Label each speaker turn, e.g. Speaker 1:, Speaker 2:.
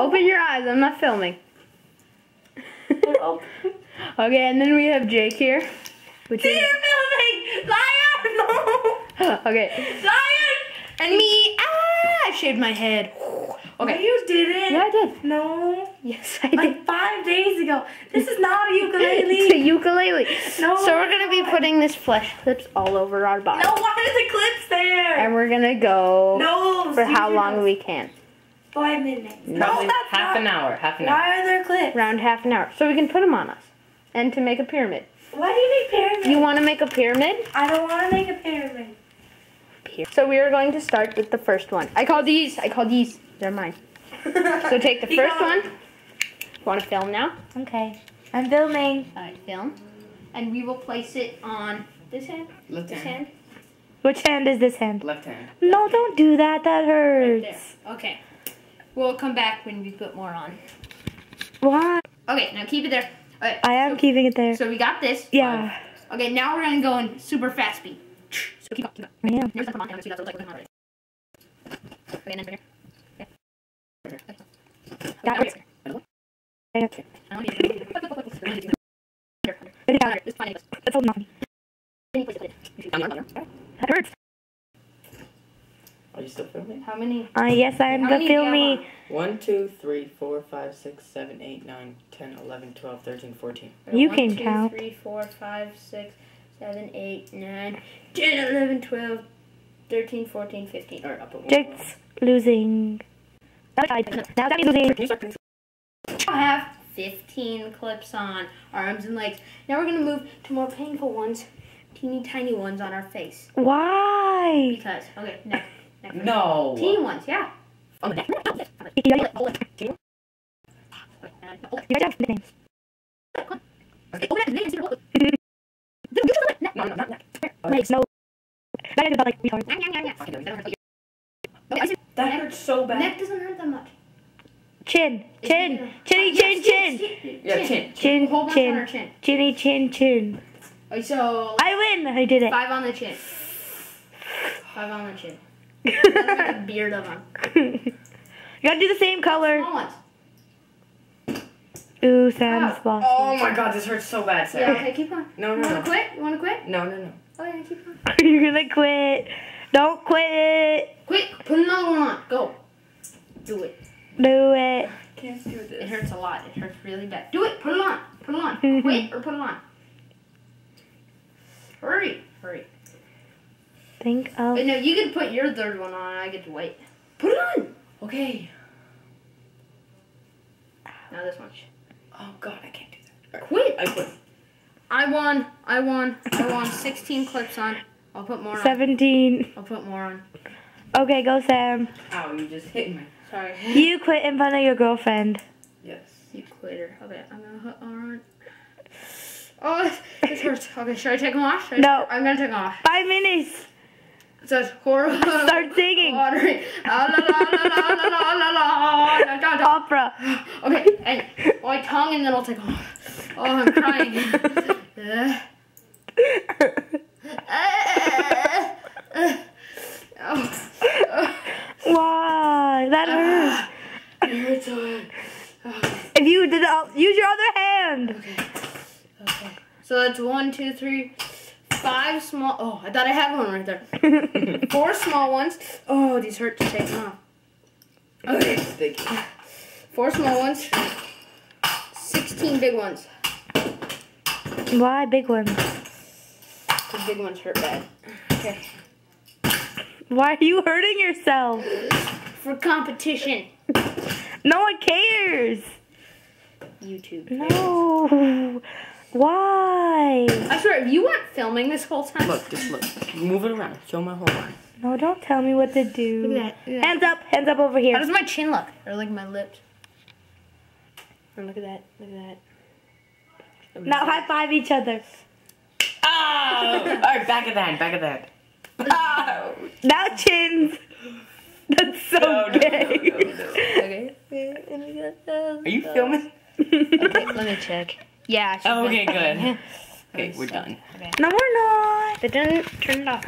Speaker 1: Open your eyes. I'm not filming. Okay, and then we have Jake here. Which is
Speaker 2: filming! Liar! No!
Speaker 1: Okay.
Speaker 2: Liar!
Speaker 1: And me. Ah! I shaved my head. Okay.
Speaker 2: No, you didn't.
Speaker 1: Yeah, I did.
Speaker 2: No.
Speaker 1: Yes, I did.
Speaker 2: Like 5 days ago. This is not a ukulele.
Speaker 1: It's a ukulele.
Speaker 2: No,
Speaker 1: so we're gonna
Speaker 2: it's
Speaker 1: be
Speaker 2: not.
Speaker 1: putting this flesh clips all over our body.
Speaker 2: No, why are the clips there?
Speaker 1: And we're gonna go
Speaker 2: No.
Speaker 1: for how
Speaker 2: Steve,
Speaker 1: long we can.
Speaker 2: 5 minutes.
Speaker 3: Probably
Speaker 2: that's
Speaker 3: half
Speaker 2: not.
Speaker 3: an hour. Half an hour.
Speaker 2: Why are there clips?
Speaker 1: Around half an hour. So we can put them on us. And to make a pyramid.
Speaker 2: Why do you make pyramids?
Speaker 1: You want to make a pyramid?
Speaker 2: I don't want to make a pyramid.
Speaker 1: So we are going to start with the first one. I call these. They're mine. So take the first one. Want to film now?
Speaker 2: Okay. I'm filming.
Speaker 1: Alright, film. And we will place it on this hand.
Speaker 3: Left
Speaker 1: This
Speaker 3: hand.
Speaker 1: hand.
Speaker 2: Which hand is this hand?
Speaker 3: Left hand.
Speaker 2: No, don't do that. That
Speaker 1: Right
Speaker 2: hurts.
Speaker 1: there. Okay. We'll come back when we put more on.
Speaker 2: Why?
Speaker 1: Okay, now keep it there. Okay,
Speaker 2: I am keeping it there.
Speaker 1: So we got this.
Speaker 2: Yeah.
Speaker 1: Okay, now we're gonna go in super fast speed. So keep up, keep up.
Speaker 2: I am.
Speaker 1: There's some on so that's like looking already. Okay, and then right here. Okay.
Speaker 2: That
Speaker 1: Okay,
Speaker 2: hurts.
Speaker 1: okay. I want you to- Here,
Speaker 2: Here.
Speaker 1: just find it.
Speaker 2: That's holding on.
Speaker 1: Any place to put it.
Speaker 2: That hurts.
Speaker 3: Are you still filming?
Speaker 1: How many?
Speaker 2: Yes, I am
Speaker 1: How
Speaker 2: the
Speaker 1: many do you have
Speaker 2: filming.
Speaker 1: on?
Speaker 3: 1, 2, 3, 4, 5, 6, 7, 8, 9, 10, 11, 12, 13, 14.
Speaker 2: You
Speaker 1: 1,
Speaker 2: can
Speaker 1: 2,
Speaker 2: count.
Speaker 1: 3, 4, 5, 6, 7, 8, 9, 10, 11, 12, 13, 14, 15.
Speaker 3: Alright, I'll put one.
Speaker 2: Jake's losing. Now Daddy's losing.
Speaker 3: Can you start?
Speaker 1: I have 15 clips on arms and legs. Now we're gonna move to more painful ones, teeny tiny ones on our face.
Speaker 2: Why?
Speaker 1: Because neck.
Speaker 3: No.
Speaker 1: Teeny ones, yeah.
Speaker 3: On the neck.
Speaker 2: You guys have nicknames.
Speaker 3: No, not neck.
Speaker 2: Legs, no. That is about like retard.
Speaker 3: That hurts so bad.
Speaker 1: Neck doesn't hurt that much.
Speaker 2: Chin. Chin. Chinny chin chin.
Speaker 3: Yeah, chin.
Speaker 2: Chin
Speaker 1: Hold on on our
Speaker 2: chin.
Speaker 1: chin.
Speaker 2: Chinny chin chin.
Speaker 1: Okay, so
Speaker 2: I win. I did it.
Speaker 1: 5 on the chin. 5 on the chin. Make a beard of them.
Speaker 2: You gotta do the same color.
Speaker 1: Small ones.
Speaker 2: Ooh, Sam's boss.
Speaker 3: Oh my god, this hurts so bad,
Speaker 1: Yeah,
Speaker 3: Sarah.
Speaker 1: okay, keep on.
Speaker 3: No,
Speaker 1: You
Speaker 3: no,
Speaker 1: wanna
Speaker 3: no.
Speaker 1: quit? You wanna quit?
Speaker 3: No, no, no.
Speaker 1: Oh yeah, keep on.
Speaker 2: You're gonna quit. Don't quit.
Speaker 1: Quit. Put another one on. Go. Do it.
Speaker 2: Do it.
Speaker 3: Can't do
Speaker 1: It
Speaker 3: this.
Speaker 1: hurts a lot. It hurts really bad. Do it. Put it on. Put it on. Quit or put it on. Hurry. Hurry.
Speaker 2: Think of.
Speaker 1: Wait, no, you can put your third one on and I get to wait. Put it on.
Speaker 3: Okay.
Speaker 1: Now this one.
Speaker 3: Oh god, I can't do that.
Speaker 1: Quit.
Speaker 3: I quit.
Speaker 1: I won 16 clips on. I'll put more on.
Speaker 2: 17.
Speaker 1: I'll put more on.
Speaker 2: Okay, go Sam.
Speaker 3: Ow, you just hit me.
Speaker 1: Sorry.
Speaker 2: You quit in front of your girlfriend.
Speaker 3: Yes.
Speaker 1: You quitter. Okay, I'm gonna put on. Oh, this hurts. Okay, should I take them off?
Speaker 2: No.
Speaker 1: I'm gonna take them off.
Speaker 2: 5 minutes.
Speaker 1: It says horrible.
Speaker 2: Start singing.
Speaker 1: Watering. La, la, la, la, la, la, la, la, la, la, la.
Speaker 2: Opera.
Speaker 1: Okay, and my tongue, and then I'll take them off. Oh, I'm crying.
Speaker 2: Why? That hurts.
Speaker 1: It hurts so bad. Okay.
Speaker 2: If you did use your other hand.
Speaker 1: Okay. So that's 1, 2, 3, 5 small. Oh, I thought I had one right there. 4 small ones. Oh, these hurt to take them off. Okay.
Speaker 3: Thank you.
Speaker 1: 4 small ones. 16 big ones.
Speaker 2: Why big ones?
Speaker 1: The big ones hurt bad. Okay.
Speaker 2: Why are you hurting yourself?
Speaker 1: For competition.
Speaker 2: No one cares.
Speaker 1: YouTube.
Speaker 2: No. Why?
Speaker 1: I swear, if you weren't filming this whole time.
Speaker 3: Look, just look. Move it around. Show my whole arm.
Speaker 2: No, don't tell me what to do.
Speaker 1: Look at that. Look at that.
Speaker 2: Hands up over here.
Speaker 1: How does my chin look? Or like my lips? And look at that. Look at that.
Speaker 2: Now high five each other.
Speaker 3: Oh! Alright, back of the hand, back of the hand. Oh!
Speaker 2: Now chins. That's so
Speaker 3: No, no,
Speaker 2: gay.
Speaker 3: no, no, no. Are you filming?
Speaker 1: Okay, let me check. Yeah.
Speaker 3: Oh, okay, good. Okay, we're done.
Speaker 2: No, we're not.
Speaker 1: But then turn it off.